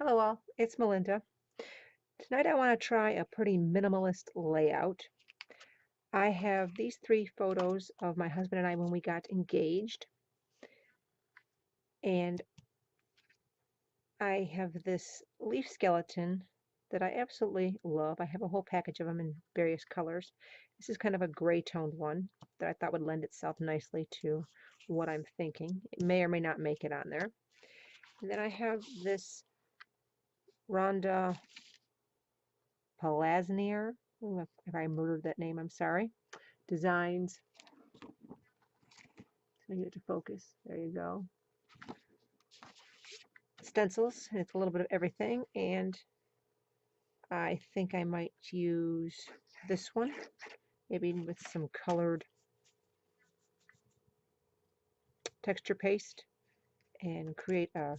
Hello all, it's Melinda. Tonight I want to try a pretty minimalist layout. I have these three photos of my husband and I when we got engaged, and I have this leaf skeleton that I absolutely love. I have a whole package of them in various colors. This is kind of a gray toned one that I thought would lend itself nicely to what I'm thinking. It may or may not make it on there. And then I have this Rhonda Palaznier. If I murdered that name, I'm sorry. Designs. So I get it to focus. There you go. Stencils. It's a little bit of everything. And I think I might use this one, maybe with some colored texture paste, and create a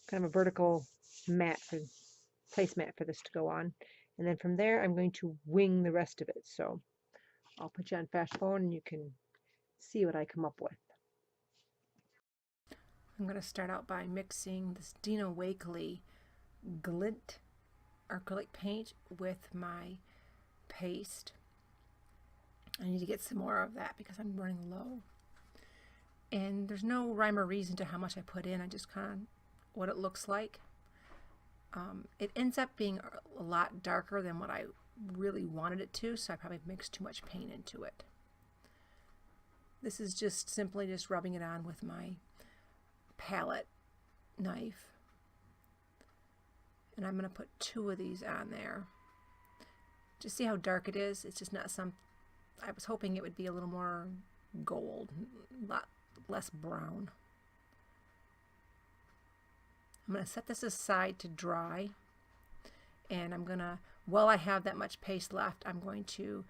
kind of a vertical mat for placemat for this to go on. And then from there, I'm going to wing the rest of it. So I'll put you on fast forward and you can see what I come up with. I'm going to start out by mixing this Dina Wakley glint acrylic paint with my paste. I need to get some more of that because I'm running low. And there's no rhyme or reason to how much I put in. I just kind of what it looks like. It ends up being a lot darker than what I really wanted it to, so I probably mixed too much paint into it. This is just simply just rubbing it on with my palette knife. And I'm going to put two of these on there. Just see how dark it is. It's just not some, I was hoping it would be a little more gold, a lot less brown. I'm going to set this aside to dry, and I'm going to, while I have that much paste left, I'm going to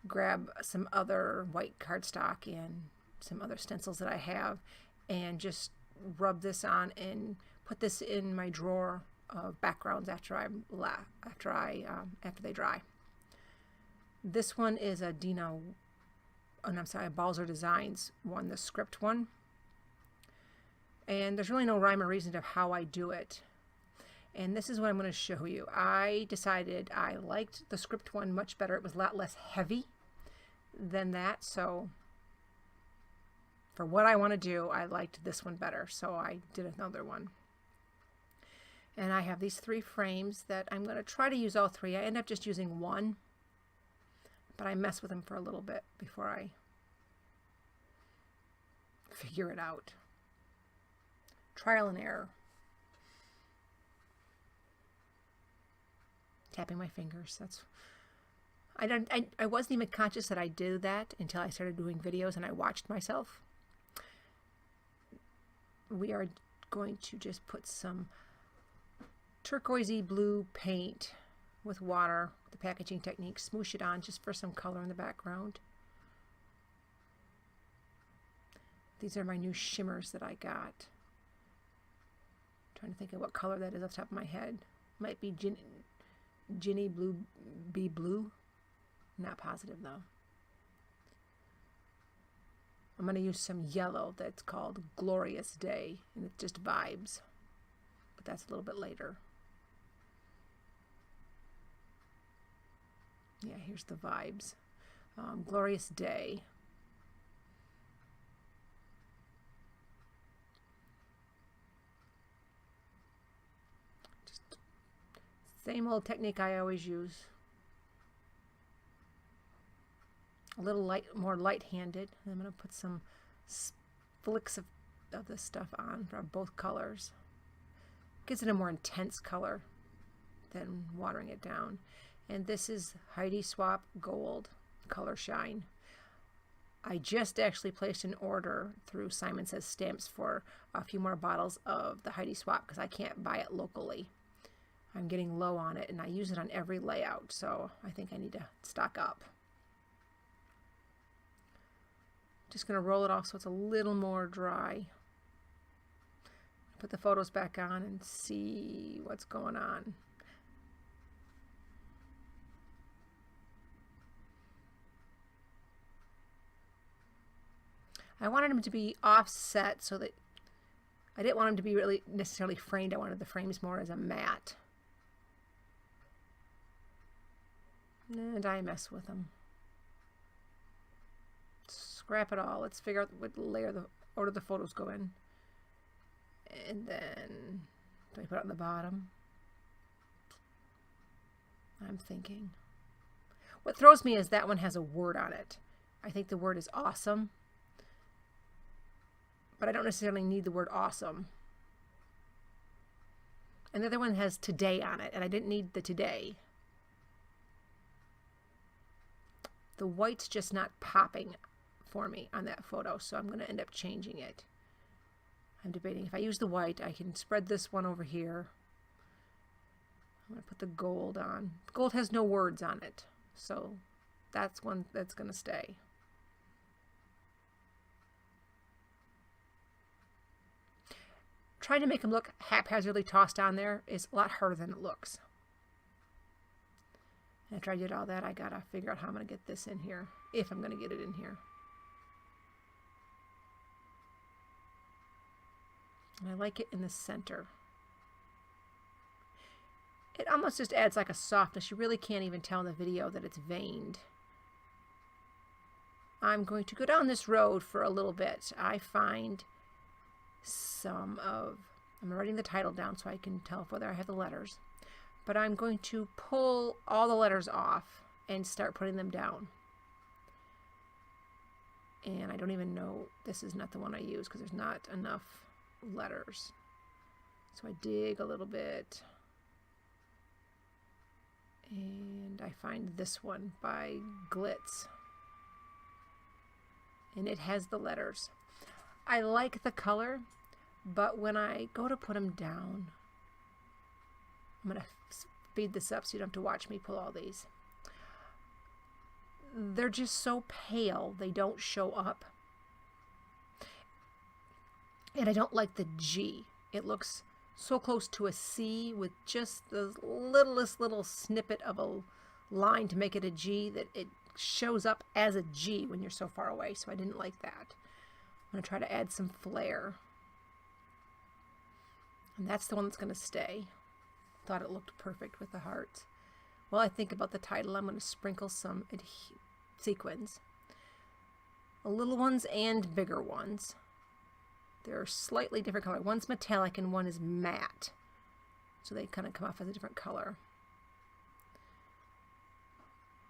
grab some other white cardstock and some other stencils that I have and just rub this on and put this in my drawer of backgrounds after they dry. This one is a a Balzer Designs one, the script one. And there's really no rhyme or reason to how I do it. And this is what I'm going to show you. I decided I liked the script one much better. It was a lot less heavy than that. So for what I want to do, I liked this one better. So I did another one. And I have these three frames that I'm going to try to use all three. I end up just using one, but I mess with them for a little bit before I figure it out. Trial and error. Tapping my fingers. I wasn't even conscious that I did that until I started doing videos and I watched myself. We are going to just put some turquoisey blue paint with water, the packaging technique, smoosh it on just for some color in the background. These are my new shimmers that I got. Trying to think of what color that is off the top of my head. Might be Ginny Blue Be Blue. Not positive though. I'm going to use some yellow that's called Glorious Day, and it's just vibes. But that's a little bit later. Yeah, here's the vibes. Glorious Day. Same old technique I always use. A little more light-handed. I'm going to put some flicks of this stuff on for both colors. Gives it a more intense color than watering it down. And this is Heidi Swapp Gold Color Shine. I just actually placed an order through Simon Says Stamps for a few more bottles of the Heidi Swapp because I can't buy it locally. I'm getting low on it, and I use it on every layout, so I think I need to stock up. Just going to roll it off so it's a little more dry. Put the photos back on and see what's going on. I wanted them to be offset so that I didn't want them to be really necessarily framed. I wanted the frames more as a mat. And I mess with them. Scrap it all. Let's figure out what layer the order the photos go in. And then do I put it on the bottom? I'm thinking. What throws me is that one has a word on it. I think the word is awesome, but I don't necessarily need the word awesome. And the other one has today on it, and I didn't need the today. The white's just not popping for me on that photo, so I'm going to end up changing it. I'm debating if I use the white, I can spread this one over here. I'm going to put the gold on. Gold has no words on it, so that's one that's going to stay. Trying to make them look haphazardly tossed on there is a lot harder than it looks. After I did all that, I got to figure out how I'm going to get this in here, if I'm going to get it in here. And I like it in the center. It almost just adds like a softness. You really can't even tell in the video that it's veined. I'm going to go down this road for a little bit. I find some of, I'm writing the title down so I can tell whether I have the letters, but I'm going to pull all the letters off and start putting them down. And I don't even know, this is not the one I use because there's not enough letters. So I dig a little bit. And I find this one by Glitz. And it has the letters. I like the color, but when I go to put them down, I'm going to speed this up so you don't have to watch me pull all these. They're just so pale, they don't show up. And I don't like the G. It looks so close to a C with just the littlest little snippet of a line to make it a G that it shows up as a G when you're so far away. So I didn't like that. I'm going to try to add some flair. And that's the one that's going to stay. Thought it looked perfect with the hearts. While I think about the title, I'm going to sprinkle some sequins. Little ones and bigger ones. They're slightly different color. One's metallic and one is matte. So they kind of come off as a different color.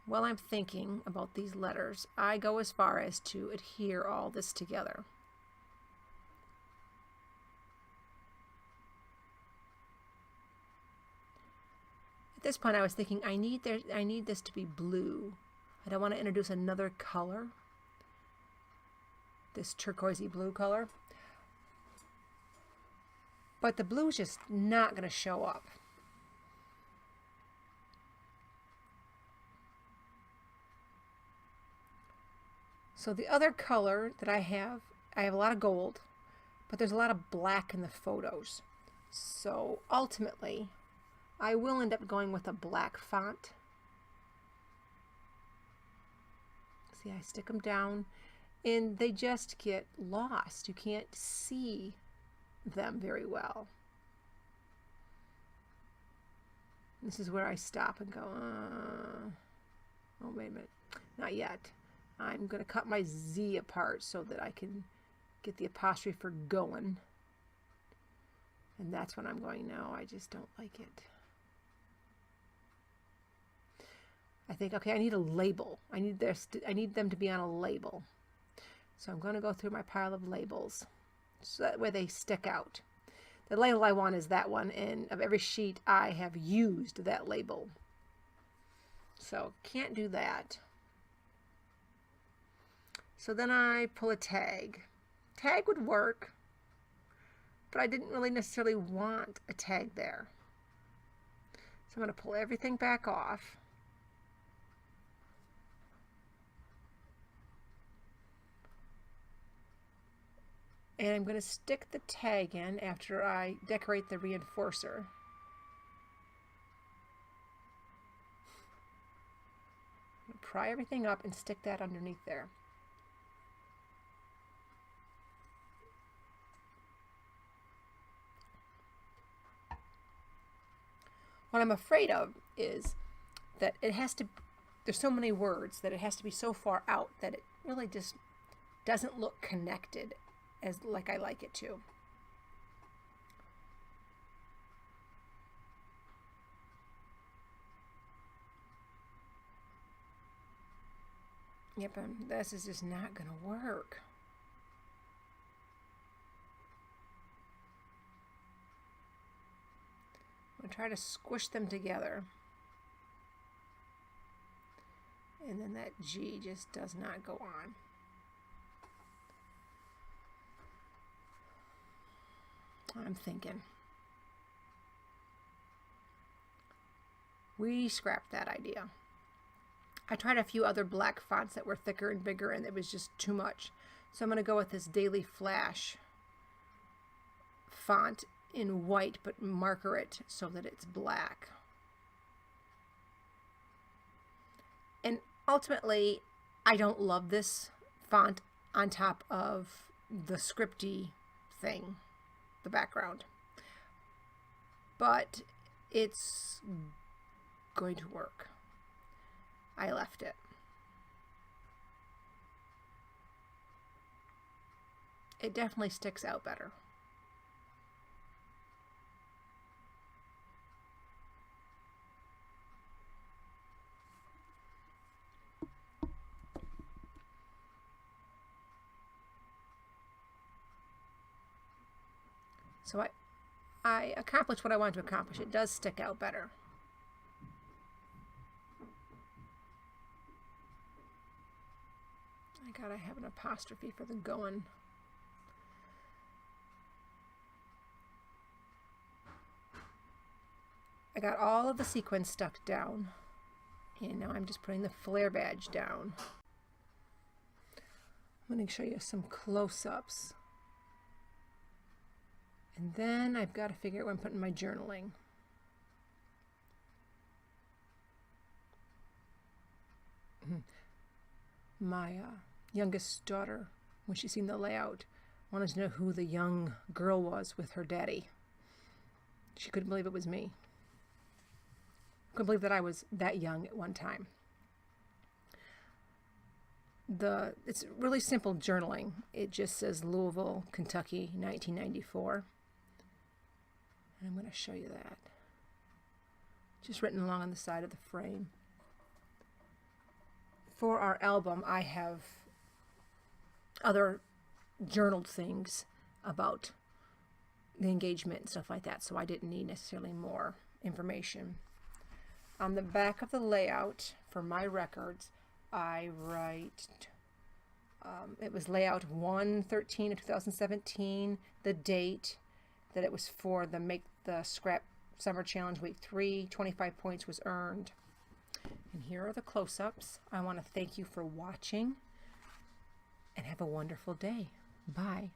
While I'm thinking about these letters, I go as far as to adhere all this together. At this point I was thinking I need this to be blue. I don't want to introduce another color. This turquoisey blue color. But the blue is just not going to show up. So the other color that I have a lot of gold, but there's a lot of black in the photos. So ultimately, I will end up going with a black font. See, I stick them down and they just get lost. You can't see them very well. This is where I stop and go, oh, wait a minute, not yet. I'm going to cut my Z apart so that I can get the apostrophe for Goin. And that's when I'm going, no, I just don't like it. I think, okay, I need a label. I need them to be on a label. So I'm going to go through my pile of labels so that way they stick out. The label I want is that one, and of every sheet I have used that label. So can't do that. So then I pull a tag. Tag would work, but I didn't really necessarily want a tag there. So I'm going to pull everything back off. And I'm going to stick the tag in after I decorate the reinforcer. I'm going to pry everything up and stick that underneath there. What I'm afraid of is that it has to, there's so many words that it has to be so far out that it really just doesn't look connected as like I like it to. Yep, this is just not going to work. I'm going to try to squish them together. And then that G just does not go on. I'm thinking we scrapped that idea. I tried a few other black fonts that were thicker and bigger, and it was just too much. So I'm going to go with this Daily Flash font in white, but marker it so that it's black. And ultimately, I don't love this font on top of the scripty thing, the background. But it's going to work. I left it. It definitely sticks out better. So I accomplished what I wanted to accomplish. It does stick out better. I gotta have an apostrophe for the Goin. I got all of the sequins stuck down, and now I'm just putting the flare badge down. I'm going to show you some close-ups. And then I've got to figure out where I'm putting my journaling. My youngest daughter, when she seen the layout, wanted to know who the young girl was with her daddy. She couldn't believe it was me. Couldn't believe that I was that young at one time. It's really simple journaling. It just says Louisville, Kentucky, 1994. And I'm going to show you that. Just written along on the side of the frame. For our album, I have other journaled things about the engagement and stuff like that, so I didn't need necessarily more information. On the back of the layout for my records, I write, it was layout 1/13 of 2017, the date that it was for the Make the Scrap Summer Challenge Week 3, 25 points was earned. And here are the close-ups. I want to thank you for watching and have a wonderful day. Bye.